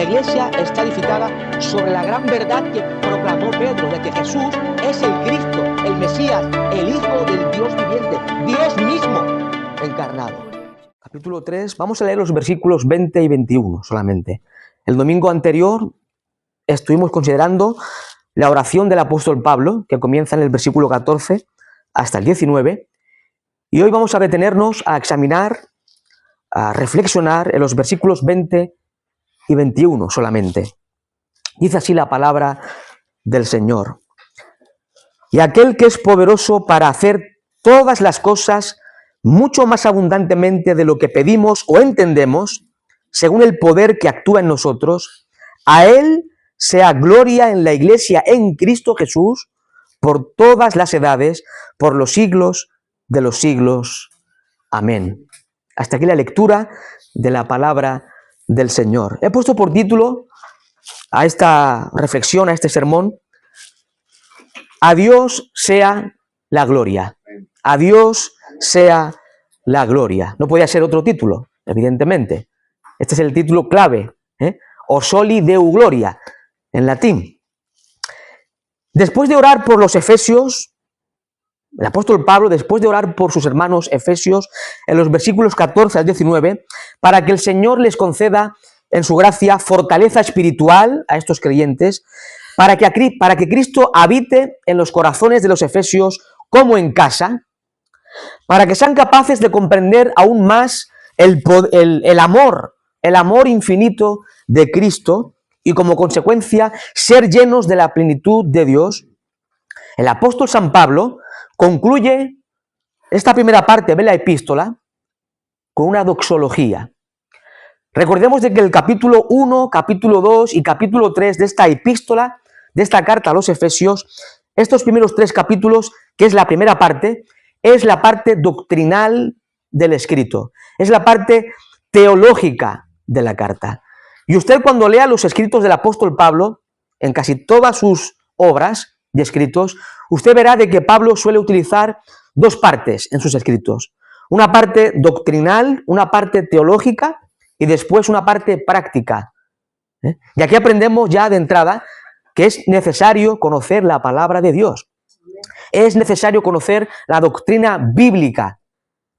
iglesia está edificada sobre la gran verdad que proclamó Pedro, de que Jesús es el Cristo, el Mesías, el Hijo del Dios viviente, Dios mismo encarnado. Capítulo 3, vamos a leer los versículos 20 y 21 solamente. El domingo anterior estuvimos considerando la oración del apóstol Pablo, que comienza en el versículo 14 hasta el 19, y hoy vamos a detenernos a examinar, a reflexionar en los versículos 20 y 21 solamente. Dice así la palabra del Señor. Y aquel que es poderoso para hacer todas las cosas mucho más abundantemente de lo que pedimos o entendemos, según el poder que actúa en nosotros, a Él sea gloria en la Iglesia en Cristo Jesús, por todas las edades, por los siglos de los siglos. Amén. Hasta aquí la lectura de la palabra del Señor. He puesto por título a esta reflexión, a este sermón, a Dios sea la gloria. A Dios sea la gloria. No podía ser otro título, evidentemente. Este es el título clave, O soli Deo gloria, en latín. Después de orar por los efesios, el apóstol Pablo, después de orar por sus hermanos efesios, en los versículos 14 al 19, para que el Señor les conceda en su gracia fortaleza espiritual a estos creyentes, para que Cristo habite en los corazones de los efesios como en casa, para que sean capaces de comprender aún más el amor infinito de Cristo y como consecuencia ser llenos de la plenitud de Dios. El apóstol San Pablo concluye esta primera parte de la epístola con una doxología. Recordemos de que el capítulo 1, capítulo 2 y capítulo 3 de esta epístola, de esta carta a los Efesios, estos primeros 3 capítulos, que es la primera parte, es la parte doctrinal del escrito, es la parte teológica de la carta. Y usted cuando lea los escritos del apóstol Pablo, en casi todas sus obras y escritos, usted verá de que Pablo suele utilizar dos partes en sus escritos. Una parte doctrinal, una parte teológica y después una parte práctica. Y aquí aprendemos ya de entrada que es necesario conocer la palabra de Dios. Es necesario conocer la doctrina bíblica.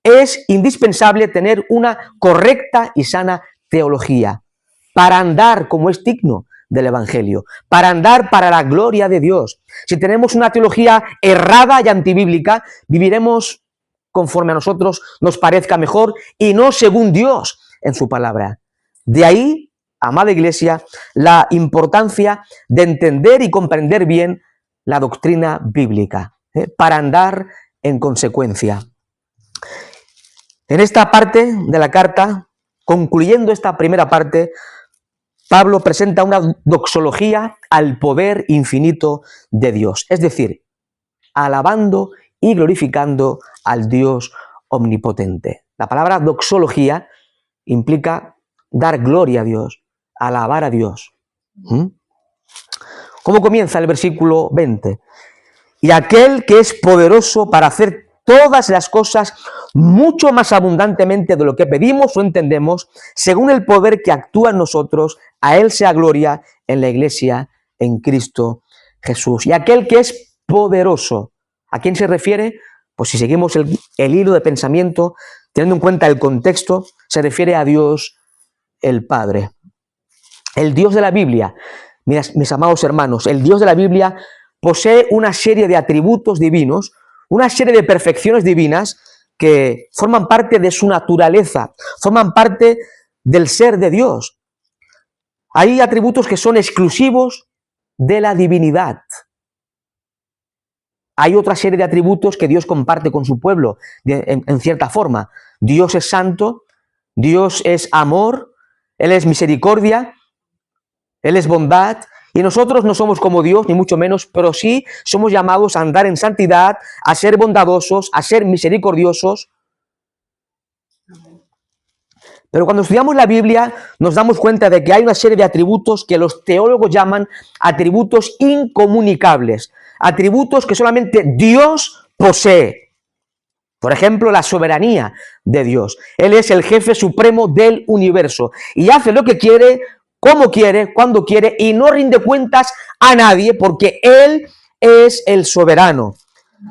Es indispensable tener una correcta y sana teología para andar como es digno del Evangelio, para andar para la gloria de Dios. Si tenemos una teología errada y antibíblica, viviremos conforme a nosotros nos parezca mejor y no según Dios en su palabra. De ahí, amada Iglesia, la importancia de entender y comprender bien la doctrina bíblica, para andar en consecuencia. En esta parte de la carta, concluyendo esta primera parte, Pablo presenta una doxología al poder infinito de Dios, es decir, alabando y glorificando al Dios omnipotente. La palabra doxología implica dar gloria a Dios, alabar a Dios. ¿Cómo comienza el versículo 20? Y aquel que es poderoso para hacer todas las cosas mucho más abundantemente de lo que pedimos o entendemos, según el poder que actúa en nosotros, a Él sea gloria en la Iglesia, en Cristo Jesús. Y aquel que es poderoso, ¿a quién se refiere? Pues si seguimos el hilo de pensamiento, teniendo en cuenta el contexto, se refiere a Dios el Padre. El Dios de la Biblia, mis amados hermanos, el Dios de la Biblia posee una serie de atributos divinos, una serie de perfecciones divinas que forman parte de su naturaleza, forman parte del ser de Dios. Hay atributos que son exclusivos de la divinidad. Hay otra serie de atributos que Dios comparte con su pueblo, en cierta forma. Dios es santo, Dios es amor, Él es misericordia, Él es bondad. Y nosotros no somos como Dios, ni mucho menos, pero sí somos llamados a andar en santidad, a ser bondadosos, a ser misericordiosos. Pero cuando estudiamos la Biblia nos damos cuenta de que hay una serie de atributos que los teólogos llaman atributos incomunicables, atributos que solamente Dios posee. Por ejemplo, la soberanía de Dios. Él es el jefe supremo del universo y hace lo que quiere como quiere, cuando quiere, y no rinde cuentas a nadie porque Él es el soberano.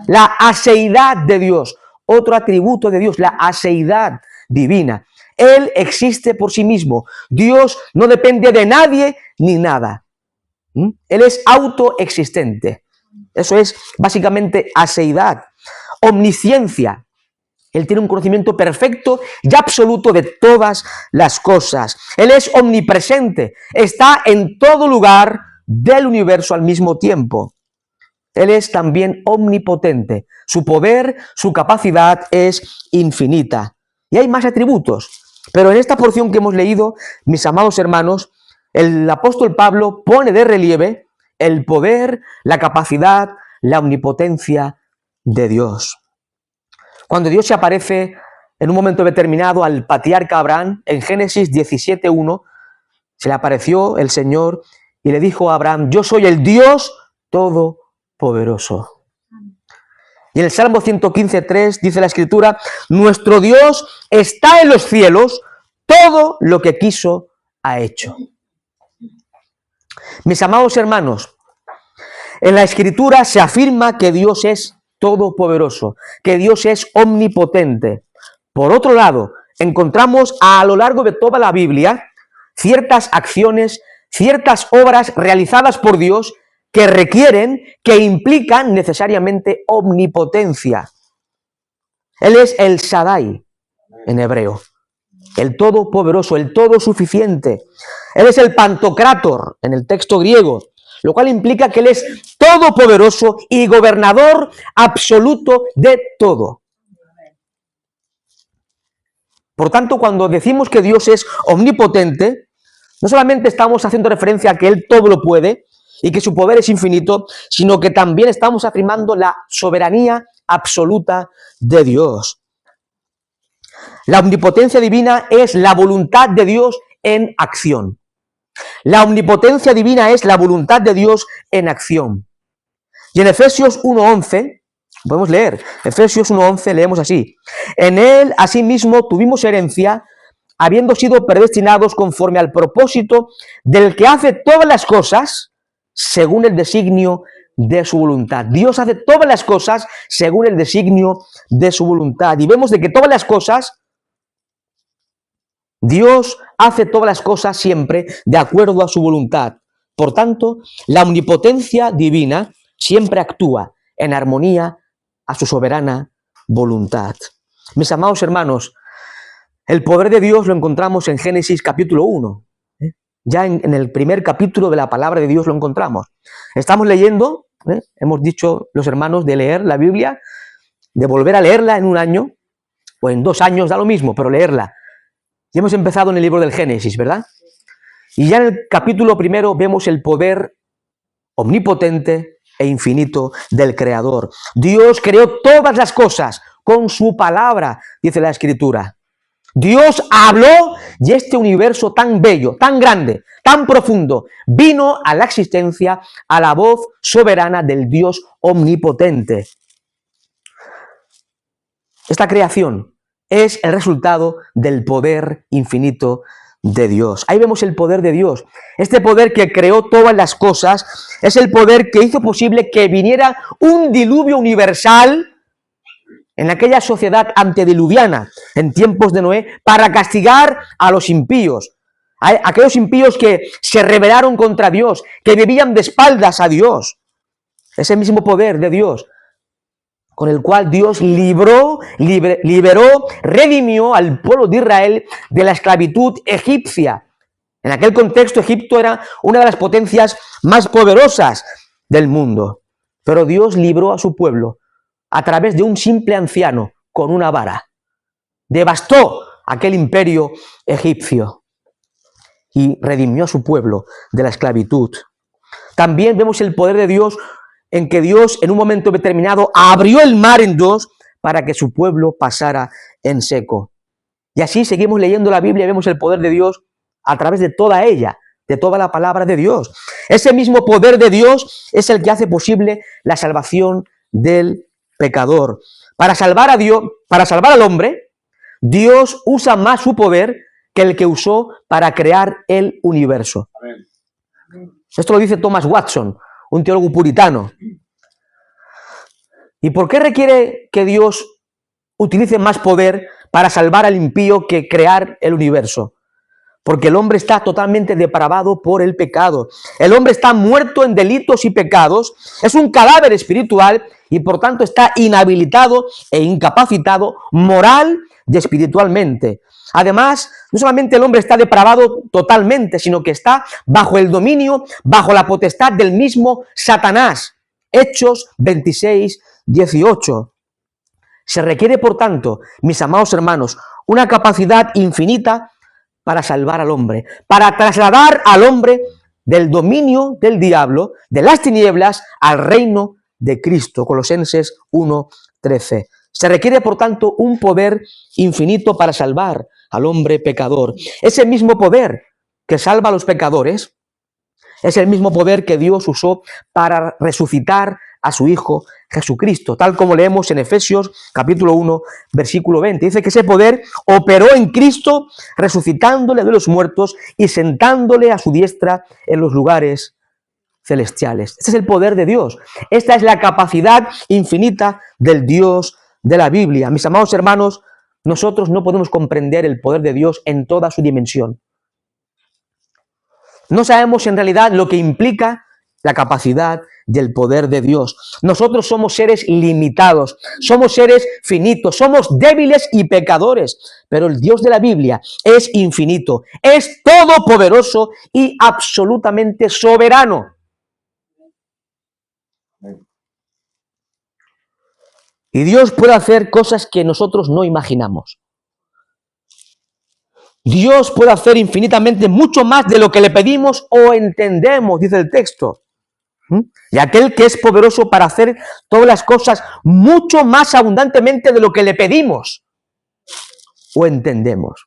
La aseidad de Dios, otro atributo de Dios, la aseidad divina. Él existe por sí mismo. Dios no depende de nadie ni nada. Él es autoexistente. Eso es básicamente aseidad. Omnisciencia. Él tiene un conocimiento perfecto y absoluto de todas las cosas. Él es omnipresente. Está en todo lugar del universo al mismo tiempo. Él es también omnipotente. Su poder, su capacidad es infinita. Y hay más atributos. Pero en esta porción que hemos leído, mis amados hermanos, el apóstol Pablo pone de relieve el poder, la capacidad, la omnipotencia de Dios. Cuando Dios se aparece en un momento determinado al patriarca Abraham, en Génesis 17:1, se le apareció el Señor y le dijo a Abraham: yo soy el Dios todopoderoso. Y en el Salmo 115:3 dice la Escritura: nuestro Dios está en los cielos, todo lo que quiso ha hecho. Mis amados hermanos, en la Escritura se afirma que Dios es todopoderoso, que Dios es omnipotente. Por otro lado, encontramos a lo largo de toda la Biblia ciertas acciones, ciertas obras realizadas por Dios que requieren, que implican necesariamente omnipotencia. Él es el Shaddai en hebreo, el todopoderoso, el todo suficiente. Él es el Pantocrátor en el texto griego, lo cual implica que Él es todopoderoso y gobernador absoluto de todo. Por tanto, cuando decimos que Dios es omnipotente, no solamente estamos haciendo referencia a que Él todo lo puede y que su poder es infinito, sino que también estamos afirmando la soberanía absoluta de Dios. La omnipotencia divina es la voluntad de Dios en acción. La omnipotencia divina es la voluntad de Dios en acción. Y en Efesios 1:11, podemos leer, Efesios 1:11 leemos así: en Él asimismo tuvimos herencia, habiendo sido predestinados conforme al propósito del que hace todas las cosas según el designio de su voluntad. Dios hace todas las cosas según el designio de su voluntad. Y vemos de que todas las cosas, Dios hace todas las cosas siempre de acuerdo a su voluntad. Por tanto, la omnipotencia divina siempre actúa en armonía a su soberana voluntad. Mis amados hermanos, el poder de Dios lo encontramos en Génesis capítulo 1. Ya en el primer capítulo de la palabra de Dios lo encontramos. Estamos leyendo, hemos dicho los hermanos de leer la Biblia, de volver a leerla en un año, o en 2 años, da lo mismo, pero leerla. Y hemos empezado en el libro del Génesis, ¿verdad? Y ya en el capítulo primero vemos el poder omnipotente e infinito del Creador. Dios creó todas las cosas con su palabra, dice la Escritura. Dios habló y este universo tan bello, tan grande, tan profundo, vino a la existencia a la voz soberana del Dios omnipotente. Esta creación es el resultado del poder infinito de Dios. Ahí vemos el poder de Dios. Este poder que creó todas las cosas es el poder que hizo posible que viniera un diluvio universal en aquella sociedad antediluviana, en tiempos de Noé, para castigar a los impíos, a aquellos impíos que se rebelaron contra Dios, que vivían de espaldas a Dios. Ese mismo poder de Dios, con el cual Dios liberó, redimió al pueblo de Israel de la esclavitud egipcia. En aquel contexto, Egipto era una de las potencias más poderosas del mundo, pero Dios libró a su pueblo a través de un simple anciano con una vara. Devastó aquel imperio egipcio y redimió a su pueblo de la esclavitud. También vemos el poder de Dios en que Dios en un momento determinado abrió el mar en 2 para que su pueblo pasara en seco. Y así seguimos leyendo la Biblia y vemos el poder de Dios a través de toda ella, de toda la palabra de Dios. Ese mismo poder de Dios es el que hace posible la salvación del pecador. Para salvar a Dios, para salvar al hombre, Dios usa más su poder que el que usó para crear el universo. Amén. Esto lo dice Thomas Watson, un teólogo puritano. ¿Y por qué requiere que Dios utilice más poder para salvar al impío que crear el universo? Porque el hombre está totalmente depravado por el pecado. El hombre está muerto en delitos y pecados, es un cadáver espiritual y por tanto está inhabilitado e incapacitado moral y espiritualmente. Además, no solamente el hombre está depravado totalmente, sino que está bajo el dominio, bajo la potestad del mismo Satanás. Hechos 26, 18. Se requiere, por tanto, mis amados hermanos, una capacidad infinita para salvar al hombre, para trasladar al hombre del dominio del diablo, de las tinieblas, al reino de Cristo. Colosenses 1:13. Se requiere, por tanto, un poder infinito para salvar al hombre pecador. Ese mismo poder que salva a los pecadores es el mismo poder que Dios usó para resucitar a su Hijo Jesucristo, tal como leemos en Efesios capítulo 1, versículo 20. Dice que ese poder operó en Cristo, resucitándole de los muertos y sentándole a su diestra en los lugares celestiales. Este es el poder de Dios. Esta es la capacidad infinita del Dios de la Biblia. Mis amados hermanos, nosotros no podemos comprender el poder de Dios en toda su dimensión. No sabemos en realidad lo que implica la capacidad del poder de Dios. Nosotros somos seres limitados, somos seres finitos, somos débiles y pecadores, pero el Dios de la Biblia es infinito, es todopoderoso y absolutamente soberano. Y Dios puede hacer cosas que nosotros no imaginamos. Dios puede hacer infinitamente mucho más de lo que le pedimos o entendemos, dice el texto. Y aquel que es poderoso para hacer todas las cosas mucho más abundantemente de lo que le pedimos o entendemos.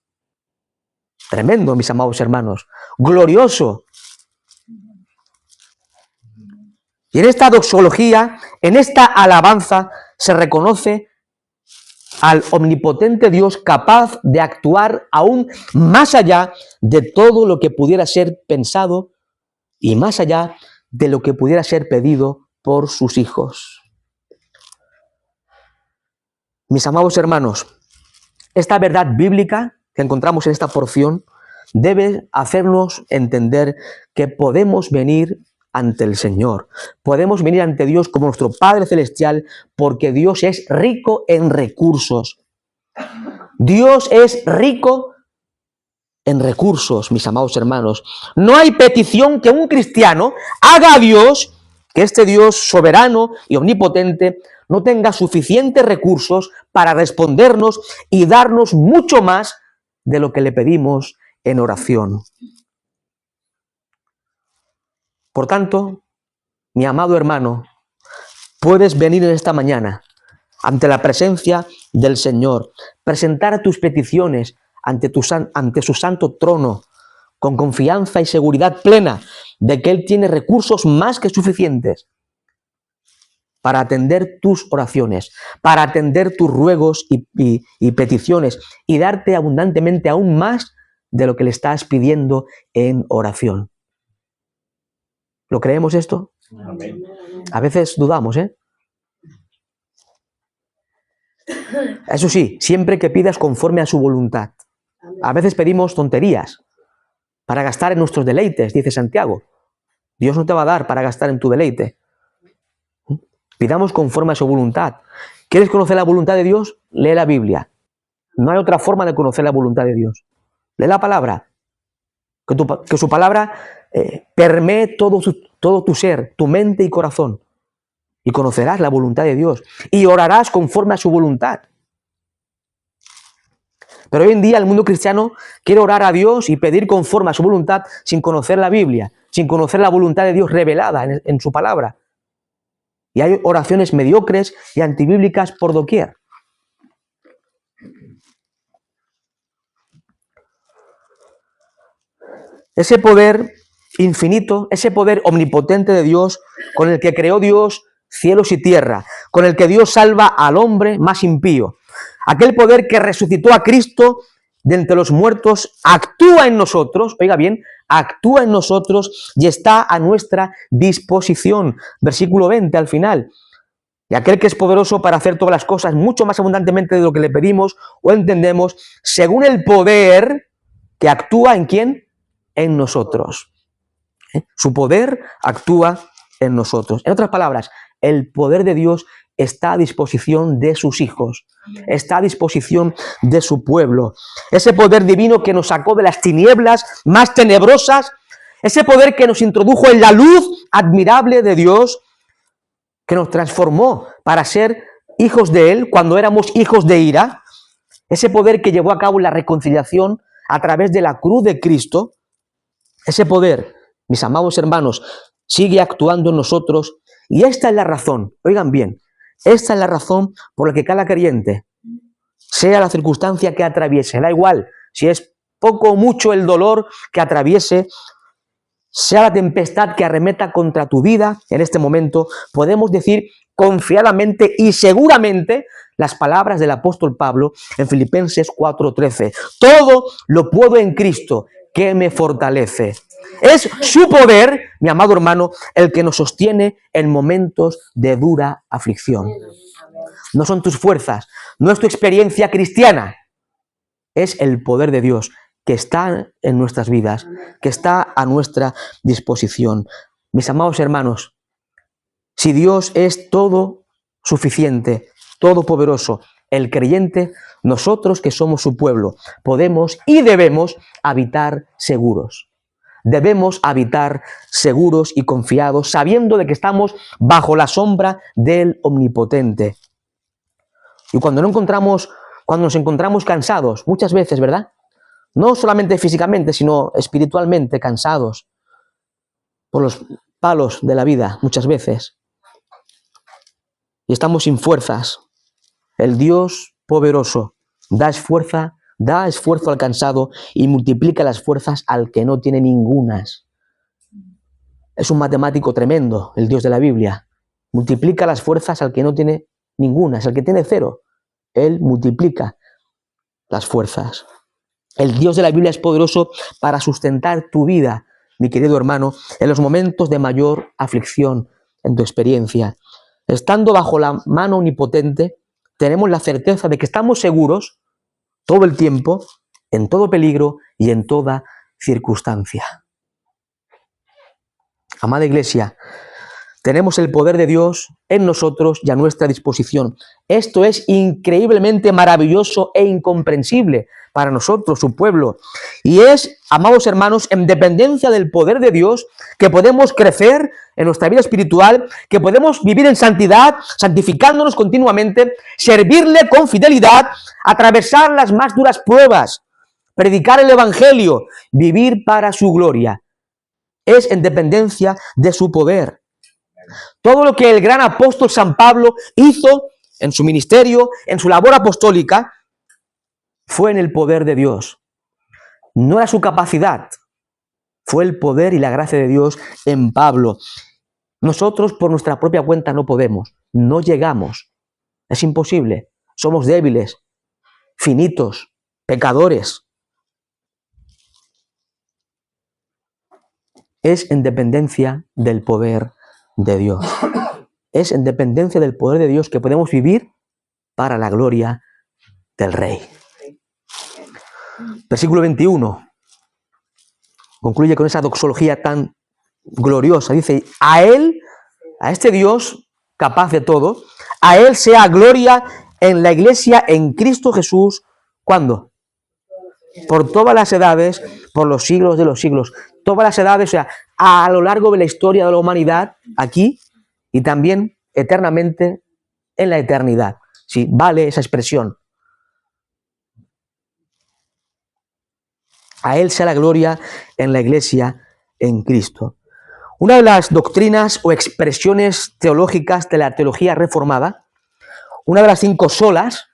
Tremendo, mis amados hermanos. Glorioso. Y en esta doxología, en esta alabanza, se reconoce al omnipotente Dios capaz de actuar aún más allá de todo lo que pudiera ser pensado y más allá de lo que pudiera ser pedido por sus hijos. Mis amados hermanos, esta verdad bíblica que encontramos en esta porción debe hacernos entender que podemos venir ante el Señor. Podemos venir ante Dios como nuestro Padre Celestial porque Dios es rico en recursos. Dios es rico en recursos, mis amados hermanos. No hay petición que un cristiano haga a Dios, que este Dios soberano y omnipotente no tenga suficientes recursos para respondernos y darnos mucho más de lo que le pedimos en oración. Por tanto, mi amado hermano, puedes venir en esta mañana ante la presencia del Señor, presentar tus peticiones ante su santo trono, con confianza y seguridad plena de que Él tiene recursos más que suficientes para atender tus oraciones, para atender tus ruegos y peticiones y darte abundantemente aún más de lo que le estás pidiendo en oración. ¿Lo creemos esto? Amén. A veces dudamos, ¿eh? Eso sí, siempre que pidas conforme a su voluntad. A veces pedimos tonterías para gastar en nuestros deleites, dice Santiago. Dios no te va a dar para gastar en tu deleite. Pidamos conforme a su voluntad. ¿Quieres conocer la voluntad de Dios? Lee la Biblia. No hay otra forma de conocer la voluntad de Dios. Lee la palabra. Que su palabra permee todo tu ser, tu mente y corazón. Y conocerás la voluntad de Dios. Y orarás conforme a su voluntad. Pero hoy en día el mundo cristiano quiere orar a Dios y pedir conforme a su voluntad sin conocer la Biblia, sin conocer la voluntad de Dios revelada en su palabra. Y hay oraciones mediocres y antibíblicas por doquier. Ese poder infinito, ese poder omnipotente de Dios, con el que creó Dios cielos y tierra, con el que Dios salva al hombre más impío. Aquel poder que resucitó a Cristo de entre los muertos actúa en nosotros, oiga bien, actúa en nosotros y está a nuestra disposición. Versículo 20 al final. Y aquel que es poderoso para hacer todas las cosas mucho más abundantemente de lo que le pedimos o entendemos, según el poder que actúa en ¿quién? En nosotros. Su poder actúa en nosotros. En otras palabras, el poder de Dios está a disposición de sus hijos, está a disposición de su pueblo. Ese poder divino que nos sacó de las tinieblas más tenebrosas, ese poder que nos introdujo en la luz admirable de Dios, que nos transformó para ser hijos de Él cuando éramos hijos de ira, ese poder que llevó a cabo la reconciliación a través de la cruz de Cristo, ese poder, mis amados hermanos, sigue actuando en nosotros y esta es la razón, oigan bien, esta es la razón por la que cada creyente, sea la circunstancia que atraviese, da igual si es poco o mucho el dolor que atraviese, sea la tempestad que arremeta contra tu vida en este momento, podemos decir confiadamente y seguramente las palabras del apóstol Pablo en Filipenses 4:13. Todo lo puedo en Cristo que me fortalece. Es su poder, mi amado hermano, el que nos sostiene en momentos de dura aflicción. No son tus fuerzas, no es tu experiencia cristiana, es el poder de Dios que está en nuestras vidas, que está a nuestra disposición. Mis amados hermanos, si Dios es todo suficiente, todopoderoso, el creyente, nosotros que somos su pueblo, podemos y debemos habitar seguros. Debemos habitar seguros y confiados, sabiendo de que estamos bajo la sombra del Omnipotente. Y cuando nos encontramos cansados, muchas veces, ¿verdad? No solamente físicamente, sino espiritualmente cansados por los palos de la vida, muchas veces. Y estamos sin fuerzas. El Dios poderoso da esfuerzo al cansado y multiplica las fuerzas al que no tiene ningunas. Es un matemático tremendo, el Dios de la Biblia. Multiplica las fuerzas al que no tiene ningunas, al que tiene cero. Él multiplica las fuerzas. El Dios de la Biblia es poderoso para sustentar tu vida, mi querido hermano, en los momentos de mayor aflicción en tu experiencia. Estando bajo la mano omnipotente, tenemos la certeza de que estamos seguros todo el tiempo, en todo peligro y en toda circunstancia. Amada Iglesia, tenemos el poder de Dios en nosotros y a nuestra disposición. Esto es increíblemente maravilloso e incomprensible para nosotros, su pueblo. Y es, amados hermanos, en dependencia del poder de Dios que podemos crecer en nuestra vida espiritual, que podemos vivir en santidad, santificándonos continuamente, servirle con fidelidad, atravesar las más duras pruebas, predicar el Evangelio, vivir para su gloria. Es en dependencia de su poder. Todo lo que el gran apóstol San Pablo hizo en su ministerio, en su labor apostólica, fue en el poder de Dios. No era su capacidad, fue el poder y la gracia de Dios en Pablo. Nosotros por nuestra propia cuenta no podemos, no llegamos, es imposible, somos débiles, finitos, pecadores. Es en dependencia del poder de Dios. Es en dependencia del poder de Dios que podemos vivir para la gloria del Rey. Versículo 21 concluye con esa doxología tan gloriosa. Dice, a Él, a este Dios capaz de todo, a Él sea gloria en la Iglesia en Cristo Jesús. ¿Cuándo? Por todas las edades, por los siglos de los siglos. Todas las edades, o sea, a lo largo de la historia de la humanidad, aquí, y también eternamente en la eternidad. Sí, vale esa expresión. A Él sea la gloria en la Iglesia en Cristo. Una de las doctrinas o expresiones teológicas de la teología reformada, una de las 5 solas,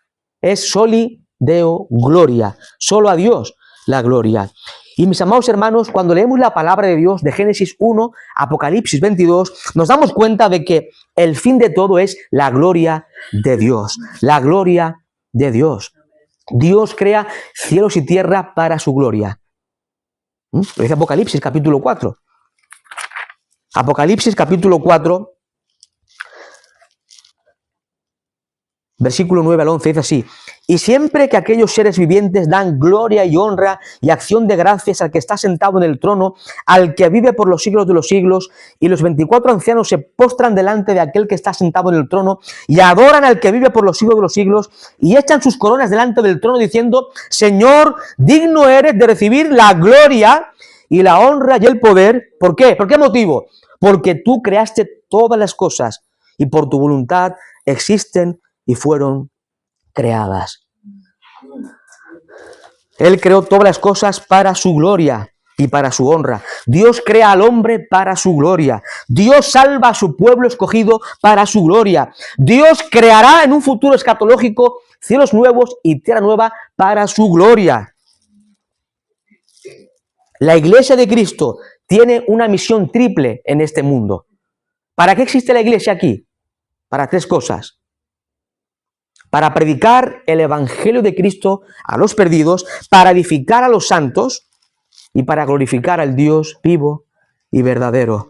es soli deo gloria, solo a Dios la gloria. Y mis amados hermanos, cuando leemos la palabra de Dios de Génesis 1, Apocalipsis 22, nos damos cuenta de que el fin de todo es la gloria de Dios, la gloria de Dios. Dios crea cielos y tierra para su gloria. Lo dice Apocalipsis capítulo 4. Apocalipsis capítulo 4, versículo 9 al 11, dice así: y siempre que aquellos seres vivientes dan gloria y honra y acción de gracias al que está sentado en el trono, al que vive por los siglos de los siglos, y los 24 ancianos se postran delante de aquel que está sentado en el trono y adoran al que vive por los siglos de los siglos y echan sus coronas delante del trono diciendo: Señor, digno eres de recibir la gloria y la honra y el poder. ¿Por qué? ¿Por qué motivo? Porque tú creaste todas las cosas y por tu voluntad existen y fueron creadas. Él creó todas las cosas para su gloria y para su honra. Dios crea al hombre para su gloria. Dios salva a su pueblo escogido para su gloria. Dios creará en un futuro escatológico cielos nuevos y tierra nueva para su gloria. La iglesia de Cristo tiene una misión triple en este mundo. ¿Para qué existe la iglesia aquí? Para tres cosas: para predicar el evangelio de Cristo a los perdidos, para edificar a los santos y para glorificar al Dios vivo y verdadero.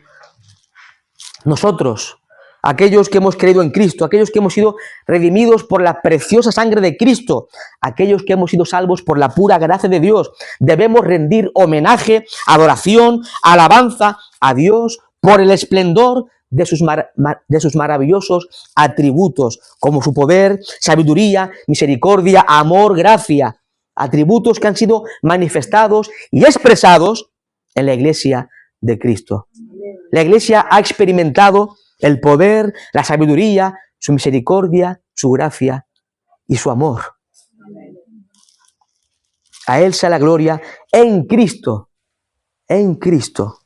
Nosotros, aquellos que hemos creído en Cristo, aquellos que hemos sido redimidos por la preciosa sangre de Cristo, aquellos que hemos sido salvos por la pura gracia de Dios, debemos rendir homenaje, adoración, alabanza a Dios por el esplendor de sus maravillosos atributos, como su poder, sabiduría, misericordia, amor, gracia, atributos que han sido manifestados y expresados en la iglesia de Cristo. La iglesia ha experimentado el poder, la sabiduría, su misericordia, su gracia y su amor. A Él sea la gloria en Cristo, en Cristo.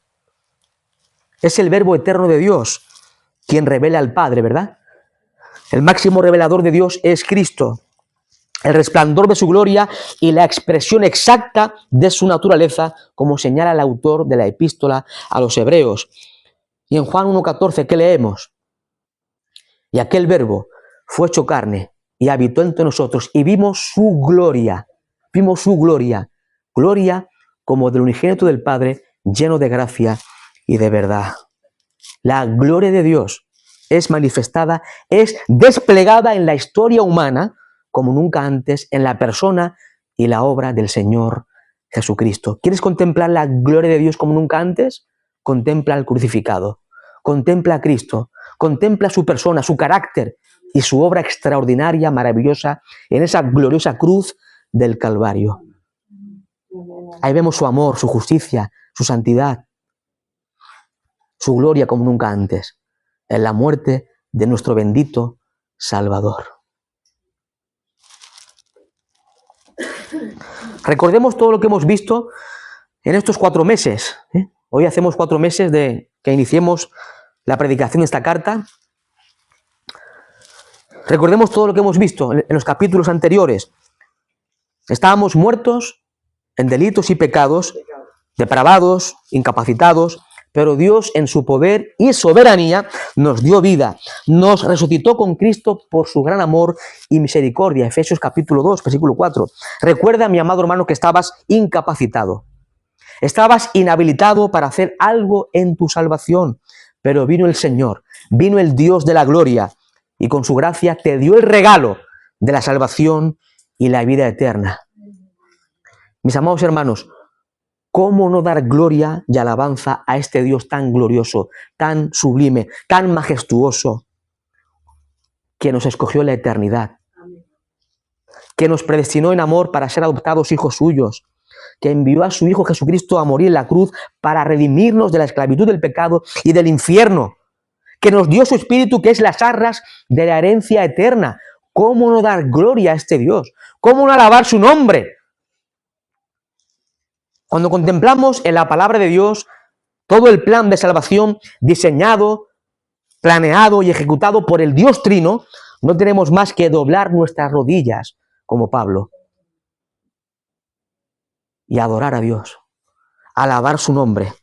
Es el Verbo eterno de Dios quien revela al Padre, ¿verdad? El máximo revelador de Dios es Cristo, el resplandor de su gloria y la expresión exacta de su naturaleza, como señala el autor de la epístola a los Hebreos. Y en Juan 1:14, ¿qué leemos? Y aquel Verbo fue hecho carne y habitó entre nosotros y vimos su gloria, gloria como del unigénito del Padre, lleno de gracia y de verdad. La gloria de Dios es manifestada, es desplegada en la historia humana como nunca antes en la persona y la obra del Señor Jesucristo. ¿Quieres contemplar la gloria de Dios como nunca antes? Contempla al crucificado, contempla a Cristo, contempla su persona, su carácter y su obra extraordinaria, maravillosa en esa gloriosa cruz del Calvario. Ahí vemos su amor, su justicia, su santidad, su gloria como nunca antes, en la muerte de nuestro bendito Salvador. Recordemos todo lo que hemos visto en estos 4 meses. Hoy hacemos 4 meses de que iniciemos la predicación de esta carta. Recordemos todo lo que hemos visto en los capítulos anteriores. Estábamos muertos en delitos y pecados, depravados, incapacitados, pero Dios en su poder y soberanía nos dio vida, nos resucitó con Cristo por su gran amor y misericordia. Efesios capítulo 2, versículo 4. Recuerda, mi amado hermano, que estabas incapacitado, estabas inhabilitado para hacer algo en tu salvación, pero vino el Señor, vino el Dios de la gloria y con su gracia te dio el regalo de la salvación y la vida eterna. Mis amados hermanos, ¿cómo no dar gloria y alabanza a este Dios tan glorioso, tan sublime, tan majestuoso, que nos escogió en la eternidad, que nos predestinó en amor para ser adoptados hijos suyos, que envió a su Hijo Jesucristo a morir en la cruz para redimirnos de la esclavitud del pecado y del infierno, que nos dio su Espíritu, que es las arras de la herencia eterna? ¿Cómo no dar gloria a este Dios? ¿Cómo no alabar su nombre? Cuando contemplamos en la palabra de Dios todo el plan de salvación diseñado, planeado y ejecutado por el Dios Trino, no tenemos más que doblar nuestras rodillas, como Pablo, y adorar a Dios, alabar su nombre,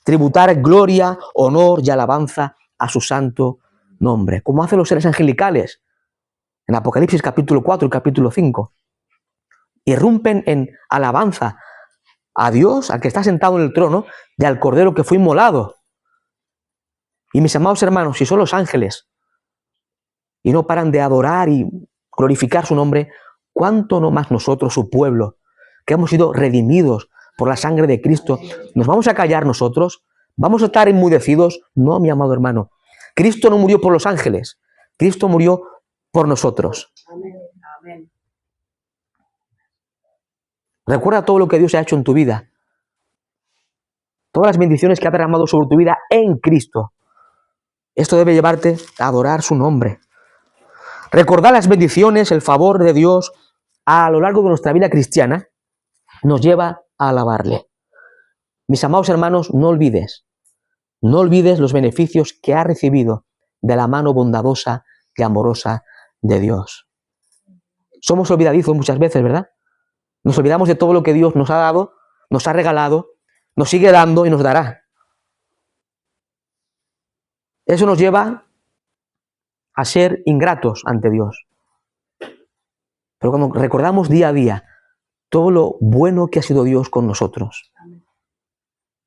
tributar gloria, honor y alabanza a su santo nombre, como hacen los seres angelicales en Apocalipsis capítulo 4 y capítulo 5. irrumpen en alabanza a Dios, al que está sentado en el trono, y al Cordero que fue inmolado. Y mis amados hermanos, si son los ángeles y no paran de adorar y glorificar su nombre, ¿cuánto no más nosotros, su pueblo, que hemos sido redimidos por la sangre de Cristo, nos vamos a callar nosotros? ¿Vamos a estar enmudecidos? No, mi amado hermano. Cristo no murió por los ángeles, Cristo murió por nosotros. Amén. Amén. Recuerda todo lo que Dios ha hecho en tu vida, todas las bendiciones que ha derramado sobre tu vida en Cristo. Esto debe llevarte a adorar su nombre. Recordar las bendiciones, el favor de Dios a lo largo de nuestra vida cristiana nos lleva a alabarle. Mis amados hermanos, no olvides los beneficios que has recibido de la mano bondadosa y amorosa de Dios. Somos olvidadizos muchas veces, ¿verdad? Nos olvidamos de todo lo que Dios nos ha dado, nos ha regalado, nos sigue dando y nos dará. Eso nos lleva a ser ingratos ante Dios. Pero cuando recordamos día a día todo lo bueno que ha sido Dios con nosotros,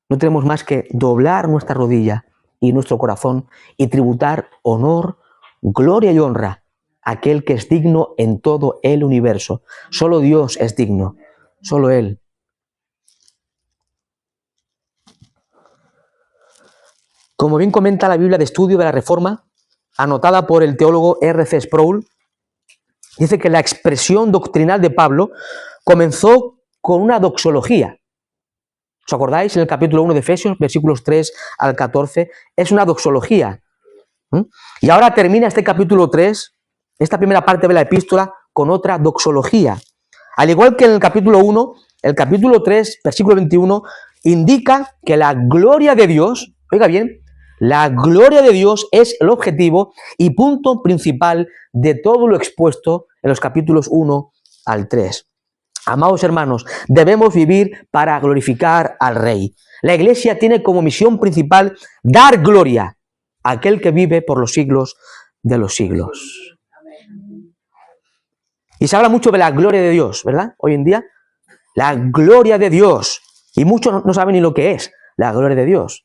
no tenemos más que doblar nuestra rodilla y nuestro corazón y tributar honor, gloria y honra a aquel que es digno en todo el universo. Solo Dios es digno, solo Él. Como bien comenta la Biblia de Estudio de la Reforma, anotada por el teólogo R.C. Sproul, dice que la expresión doctrinal de Pablo comenzó con una doxología. ¿Os acordáis? En el capítulo 1 de Efesios, versículos 3 al 14, es una doxología. Y ahora termina este capítulo 3, esta primera parte de la epístola, con otra doxología. Al igual que en el capítulo 1, el capítulo 3, versículo 21, indica que la gloria de Dios, oiga bien, la gloria de Dios es el objetivo y punto principal de todo lo expuesto en los capítulos 1 al 3. Amados hermanos, debemos vivir para glorificar al Rey. La Iglesia tiene como misión principal dar gloria a aquel que vive por los siglos de los siglos. Y se habla mucho de la gloria de Dios, ¿verdad? Hoy en día, la gloria de Dios. Y muchos no saben ni lo que es la gloria de Dios.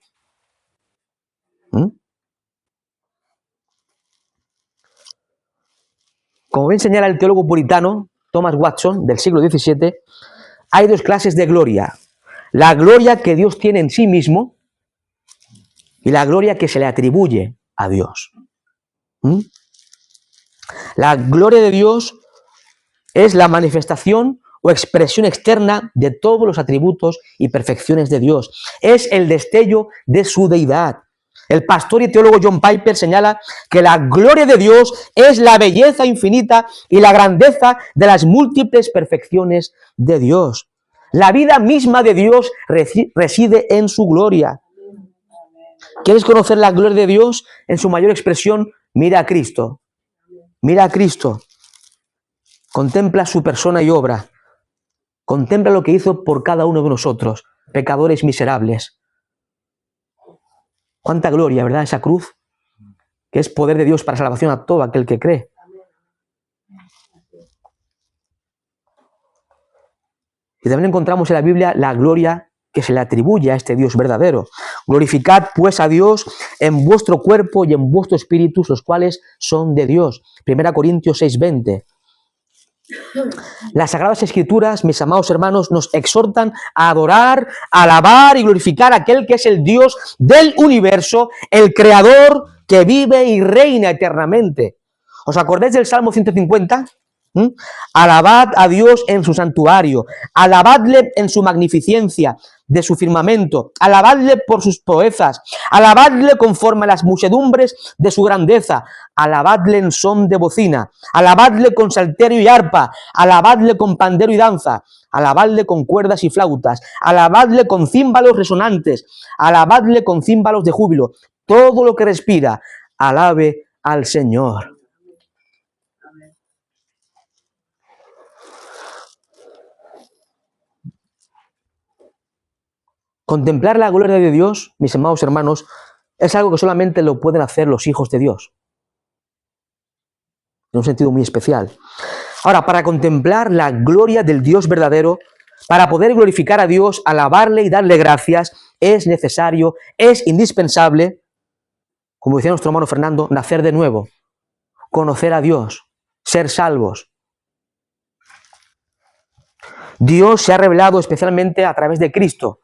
Como bien señala el teólogo puritano Thomas Watson, del siglo XVII, hay dos clases de gloria. La gloria que Dios tiene en sí mismo y la gloria que se le atribuye a Dios. La gloria de Dios es la manifestación o expresión externa de todos los atributos y perfecciones de Dios. Es el destello de su deidad. El pastor y teólogo John Piper señala que la gloria de Dios es la belleza infinita y la grandeza de las múltiples perfecciones de Dios. La vida misma de Dios reside en su gloria. ¿Quieres conocer la gloria de Dios en su mayor expresión? Mira a Cristo. Mira a Cristo. Contempla su persona y obra. Contempla lo que hizo por cada uno de nosotros, pecadores miserables. Cuánta gloria, ¿verdad? Esa cruz, que es poder de Dios para salvación a todo aquel que cree. Y también encontramos en la Biblia la gloria que se le atribuye a este Dios verdadero. Glorificad pues a Dios en vuestro cuerpo y en vuestro espíritu, los cuales son de Dios. 1 Corintios 6:20. Las Sagradas Escrituras, mis amados hermanos, nos exhortan a adorar, a alabar y glorificar a aquel que es el Dios del universo, el Creador que vive y reina eternamente. ¿Os acordáis del Salmo 150? Alabad a Dios en su santuario, alabadle en su magnificencia de su firmamento, alabadle por sus proezas, alabadle conforme a las muchedumbres de su grandeza, alabadle en son de bocina, alabadle con salterio y arpa, alabadle con pandero y danza, alabadle con cuerdas y flautas, alabadle con címbalos resonantes, alabadle con címbalos de júbilo. Todo lo que respira, alabe al Señor. Contemplar la gloria de Dios, mis amados hermanos, es algo que solamente lo pueden hacer los hijos de Dios. En un sentido muy especial. Ahora, para contemplar la gloria del Dios verdadero, para poder glorificar a Dios, alabarle y darle gracias, es necesario, es indispensable, como decía nuestro hermano Fernando, nacer de nuevo, conocer a Dios, ser salvos. Dios se ha revelado especialmente a través de Cristo.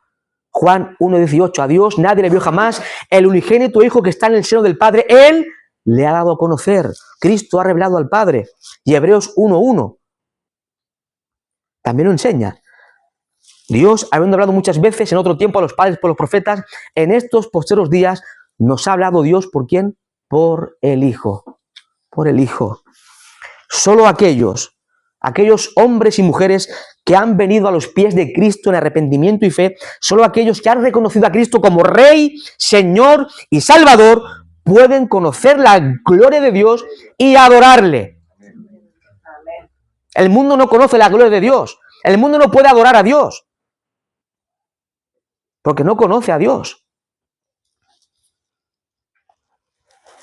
Juan 1:18, a Dios nadie le vio jamás, el unigénito Hijo que está en el seno del Padre, Él le ha dado a conocer. Cristo ha revelado al Padre. Y Hebreos 1:1 también lo enseña. Dios, habiendo hablado muchas veces en otro tiempo a los padres por los profetas, en estos posteros días nos ha hablado Dios, ¿por quién? Por el Hijo. Por el Hijo. Solo aquellos hombres y mujeres que han venido a los pies de Cristo en arrepentimiento y fe, solo aquellos que han reconocido a Cristo como Rey, Señor y Salvador, pueden conocer la gloria de Dios y adorarle. El mundo no conoce la gloria de Dios. El mundo no puede adorar a Dios, porque no conoce a Dios.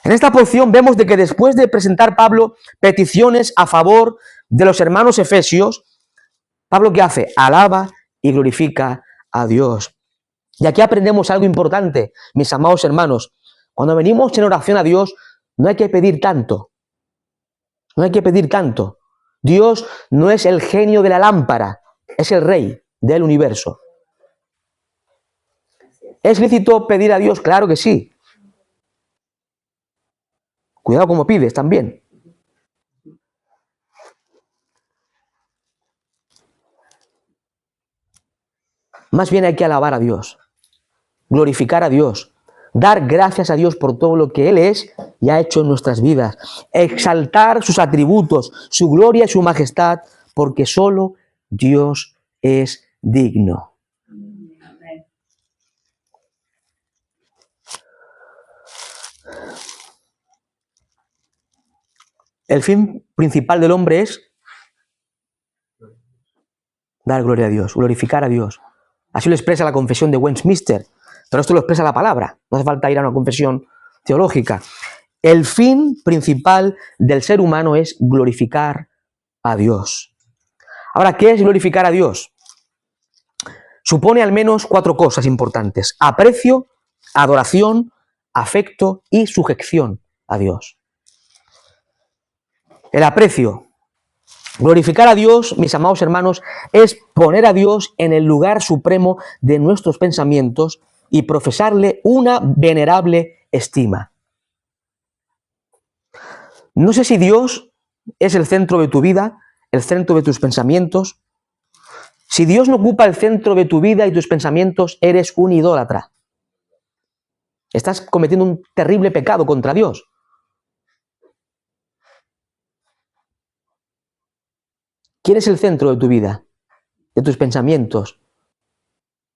En esta porción vemos de que después de presentar Pablo peticiones a favor de los hermanos efesios, Pablo ¿qué hace? Alaba y glorifica a Dios. Y aquí aprendemos algo importante, mis amados hermanos. Cuando venimos en oración a Dios, no hay que pedir tanto. No hay que pedir tanto. Dios no es el genio de la lámpara, es el Rey del universo. ¿Es lícito pedir a Dios? Claro que sí. Cuidado como pides también. Más bien hay que alabar a Dios, glorificar a Dios, dar gracias a Dios por todo lo que Él es y ha hecho en nuestras vidas, exaltar sus atributos, su gloria y su majestad, porque solo Dios es digno. El fin principal del hombre es dar gloria a Dios, glorificar a Dios. Así lo expresa la confesión de Westminster, pero esto lo expresa la palabra, no hace falta ir a una confesión teológica. El fin principal del ser humano es glorificar a Dios. Ahora, ¿qué es glorificar a Dios? Supone al menos 4 cosas importantes: aprecio, adoración, afecto y sujeción a Dios. El aprecio. Glorificar a Dios, mis amados hermanos, es poner a Dios en el lugar supremo de nuestros pensamientos y profesarle una venerable estima. No sé si Dios es el centro de tu vida, el centro de tus pensamientos. Si Dios no ocupa el centro de tu vida y tus pensamientos, eres un idólatra. Estás cometiendo un terrible pecado contra Dios. ¿Quién es el centro de tu vida, de tus pensamientos?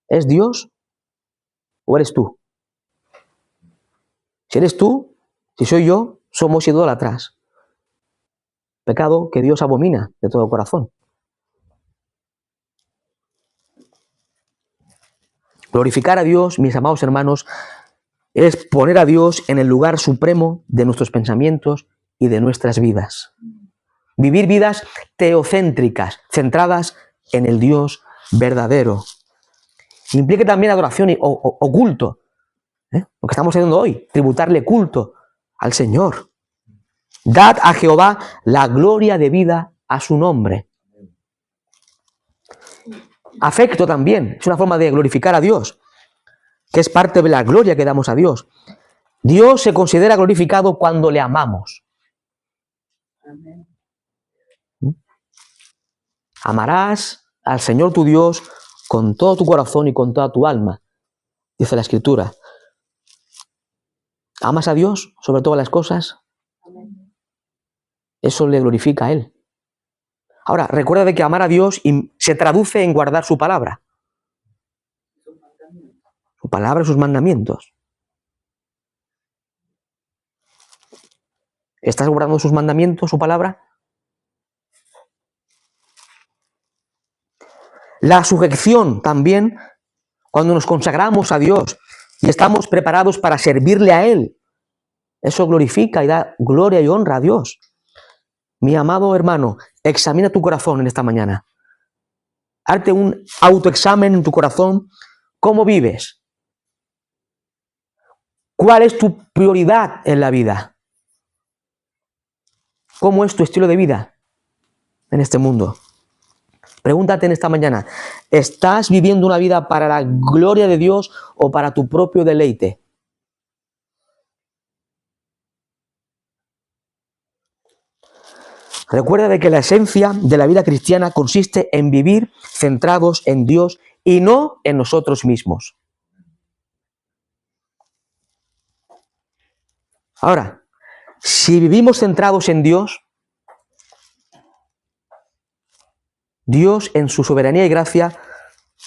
¿Es Dios o eres tú? Si eres tú, si soy yo, somos idólatras. Pecado que Dios abomina de todo corazón. Glorificar a Dios, mis amados hermanos, es poner a Dios en el lugar supremo de nuestros pensamientos y de nuestras vidas. Vivir vidas teocéntricas, centradas en el Dios verdadero. Implica también adoración o culto. Lo que estamos haciendo hoy, tributarle culto al Señor. Dad a Jehová la gloria debida a su nombre. Afecto también, es una forma de glorificar a Dios, que es parte de la gloria que damos a Dios. Dios se considera glorificado cuando le amamos. Amén. Amarás al Señor tu Dios con todo tu corazón y con toda tu alma, dice la Escritura. ¿Amas a Dios sobre todas las cosas? Eso le glorifica a Él. Ahora, recuerda de que amar a Dios se traduce en guardar su palabra. Su palabra y sus mandamientos. ¿Estás guardando sus mandamientos, su palabra? La sujeción también, cuando nos consagramos a Dios y estamos preparados para servirle a Él. Eso glorifica y da gloria y honra a Dios. Mi amado hermano, examina tu corazón en esta mañana. Hazte un autoexamen en tu corazón. ¿Cómo vives? ¿Cuál es tu prioridad en la vida? ¿Cómo es tu estilo de vida en este mundo? Pregúntate en esta mañana, ¿estás viviendo una vida para la gloria de Dios o para tu propio deleite? Recuerda de que la esencia de la vida cristiana consiste en vivir centrados en Dios y no en nosotros mismos. Ahora, si vivimos centrados en Dios, Dios en su soberanía y gracia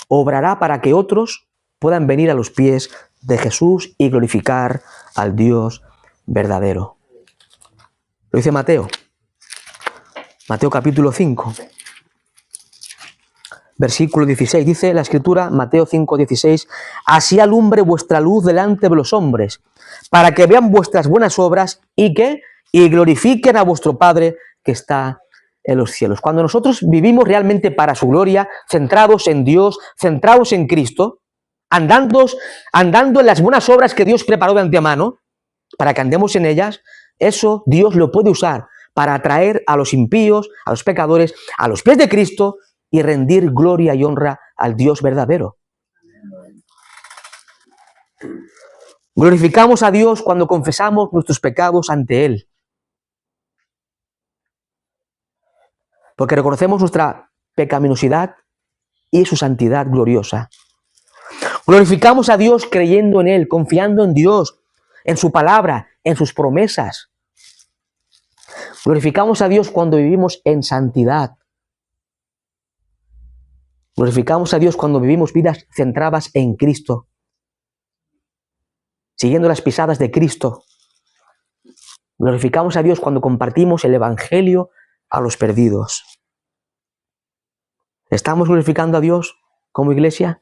obrará para que otros puedan venir a los pies de Jesús y glorificar al Dios verdadero. Lo dice Mateo. Mateo capítulo 5, versículo 16. Dice la Escritura, Mateo 5, 16, así alumbre vuestra luz delante de los hombres, para que vean vuestras buenas obras y glorifiquen a vuestro Padre que está en los cielos. Cuando nosotros vivimos realmente para su gloria, centrados en Dios, centrados en Cristo, andando en las buenas obras que Dios preparó de antemano, para que andemos en ellas, eso Dios lo puede usar para atraer a los impíos, a los pecadores, a los pies de Cristo y rendir gloria y honra al Dios verdadero. Glorificamos a Dios cuando confesamos nuestros pecados ante Él. Porque reconocemos nuestra pecaminosidad y su santidad gloriosa. Glorificamos a Dios creyendo en Él, confiando en Dios, en su palabra, en sus promesas. Glorificamos a Dios cuando vivimos en santidad. Glorificamos a Dios cuando vivimos vidas centradas en Cristo, siguiendo las pisadas de Cristo. Glorificamos a Dios cuando compartimos el Evangelio a los perdidos. ¿Estamos glorificando a Dios como iglesia?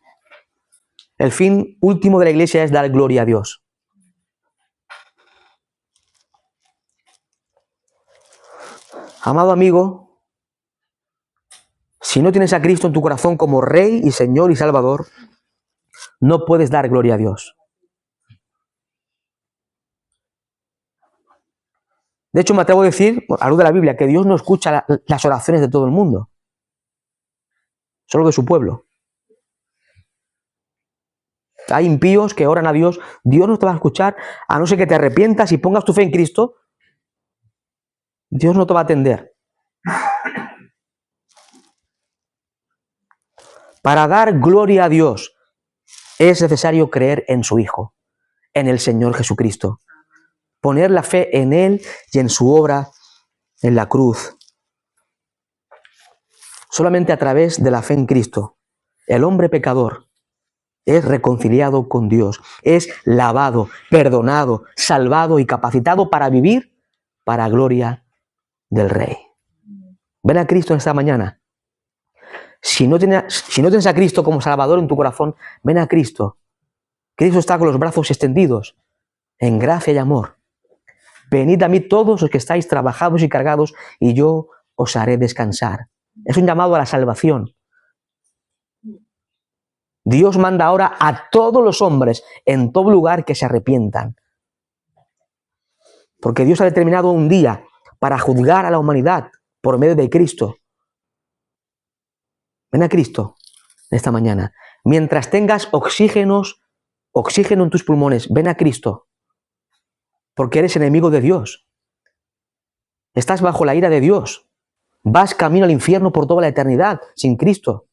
El fin último de la iglesia es dar gloria a Dios. Amado amigo, si no tienes a Cristo en tu corazón como Rey y Señor y Salvador, no puedes dar gloria a Dios. De hecho, me atrevo a decir, a la luz de la Biblia, que Dios no escucha las oraciones de todo el mundo, solo de su pueblo. Hay impíos que oran a Dios, Dios no te va a escuchar, a no ser que te arrepientas y pongas tu fe en Cristo, Dios no te va a atender. Para dar gloria a Dios es necesario creer en su Hijo, en el Señor Jesucristo. Poner la fe en Él y en su obra en la cruz. Solamente a través de la fe en Cristo, el hombre pecador es reconciliado con Dios, es lavado, perdonado, salvado y capacitado para vivir para gloria del Rey. Ven a Cristo en esta mañana. Si no tienes a Cristo como Salvador en tu corazón, ven a Cristo. Cristo está con los brazos extendidos, en gracia y amor. Venid a mí todos los que estáis trabajados y cargados, y yo os haré descansar. Es un llamado a la salvación. Dios manda ahora a todos los hombres en todo lugar que se arrepientan. Porque Dios ha determinado un día para juzgar a la humanidad por medio de Cristo. Ven a Cristo esta mañana. Mientras tengas oxígeno en tus pulmones, ven a Cristo. Porque eres enemigo de Dios. Estás bajo la ira de Dios. Vas camino al infierno por toda la eternidad sin Cristo.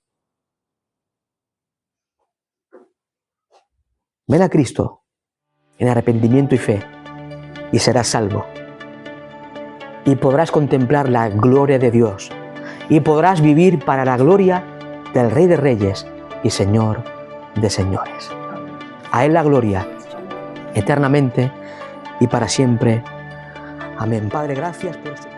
Ven a Cristo en arrepentimiento y fe y serás salvo. Y podrás contemplar la gloria de Dios. Y podrás vivir para la gloria del Rey de Reyes y Señor de Señores. A Él la gloria, eternamente y para siempre. Amén. Padre, gracias por este